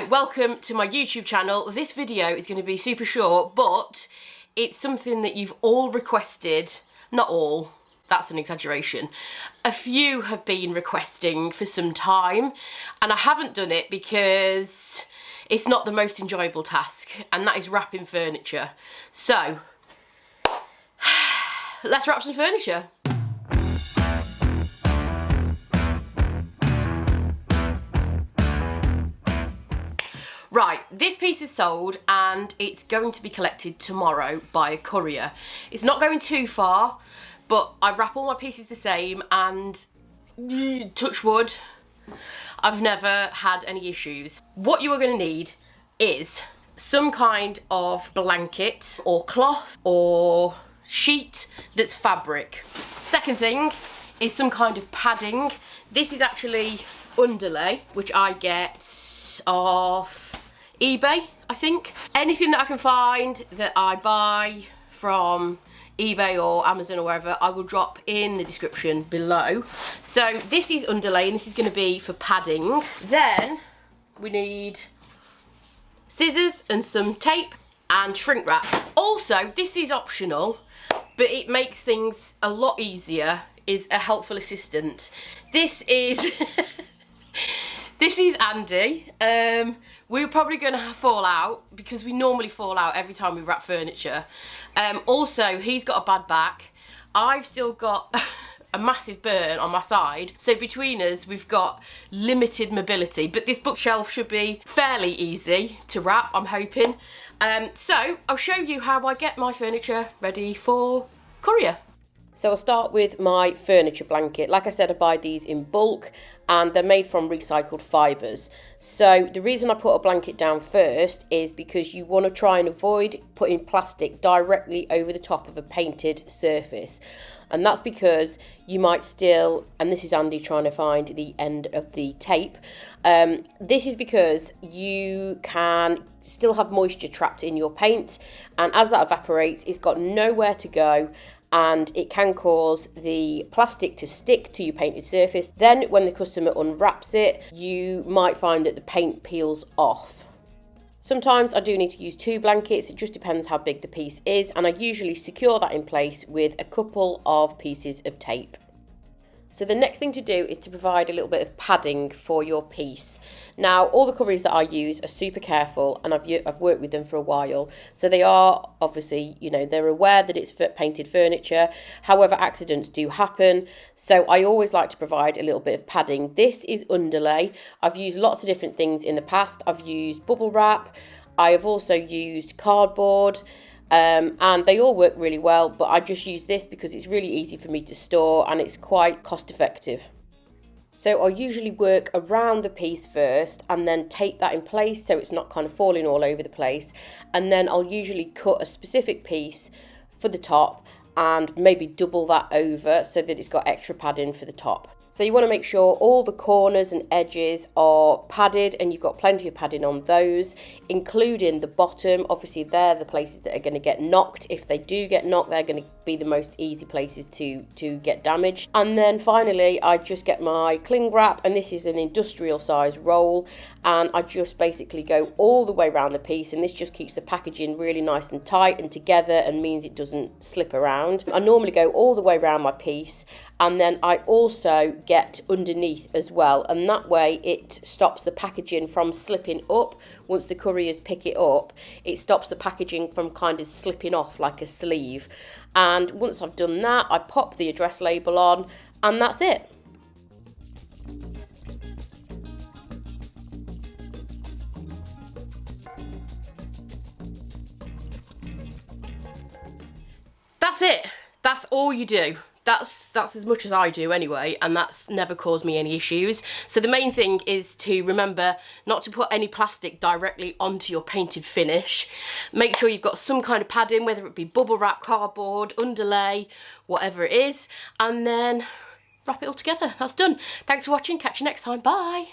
welcome to my YouTube channel. This video is going to be super short, but it's something that you've all requested. Not all, that's an exaggeration. A few have been requesting for some time, and I haven't done it because it's not the most enjoyable task, and that is wrapping furniture. So, let's wrap some furniture. Right, this piece is sold and it's going to be collected tomorrow by a courier. It's not going too far, but I wrap all my pieces the same and touch wood, I've never had any issues. What you are going to need is some kind of blanket or cloth or sheet that's fabric. Second thing is some kind of padding. This is actually Underlay, which I get off eBay, I think. Anything that I can find that I buy from eBay or Amazon or wherever, I will drop in the description below. So this is Underlay and this is going to be for padding. Then we need scissors and some tape and shrink wrap. Also, this is optional, but it makes things a lot easier, is a helpful assistant. This is this is Andy. We're probably going to fall out because we normally fall out every time we wrap furniture. Also, he's got a bad back. I've still got a massive burn on my side. So between us, we've got limited mobility. But this bookshelf should be fairly easy to wrap, I'm hoping. So I'll show you how I get my furniture ready for courier. So I'll start with my furniture blanket. Like I said, I buy these in bulk and they're made from recycled fibres. So the reason I put a blanket down first is because you want to try and avoid putting plastic directly over the top of a painted surface. And that's because you might still, and this is Andy trying to find the end of the tape. This is because you can still have moisture trapped in your paint, and as that evaporates, it's got nowhere to go, and it can cause the plastic to stick to your painted surface. Then when the customer unwraps it, you might find that the paint peels off. Sometimes I do need to use 2 blankets, it just depends how big the piece is, and I usually secure that in place with a couple of pieces of tape. So the next thing to do is to provide a little bit of padding for your piece. Now, all the couriers that I use are super careful, and I've worked with them for a while. So they are obviously, they're aware that it's painted furniture. However, accidents do happen. So I always like to provide a little bit of padding. This is Underlay. I've used lots of different things in the past. I've used bubble wrap. I have also used cardboard. And they all work really well, but I just use this because it's really easy for me to store and it's quite cost effective. So I'll usually work around the piece first and then tape that in place so it's not kind of falling all over the place, and then I'll usually cut a specific piece for the top and maybe double that over so that it's got extra padding for the top. So you want to make sure all the corners and edges are padded, and you've got plenty of padding on those, including the bottom. Obviously they're the places that are going to get knocked. If they do get knocked, they're going to be the most easy places to get damaged. And then finally I just get my cling wrap, and this is an industrial size roll, and I just basically go all the way around the piece, and this just keeps the packaging really nice and tight and together and means it doesn't slip around. I normally go all the way around my piece, and then I also get underneath as well, and that way it stops the packaging from slipping up. Once the couriers pick it up, it stops the packaging from kind of slipping off like a sleeve. And once I've done that, I pop the address label on, and that's it. That's it. That's all you do. That's as much as I do anyway, and that's never caused me any issues. So the main thing is to remember not to put any plastic directly onto your painted finish. Make sure you've got some kind of padding, whether it be bubble wrap, cardboard, Underlay, whatever it is, and then wrap it all together. That's done. Thanks for watching. Catch you next time. Bye.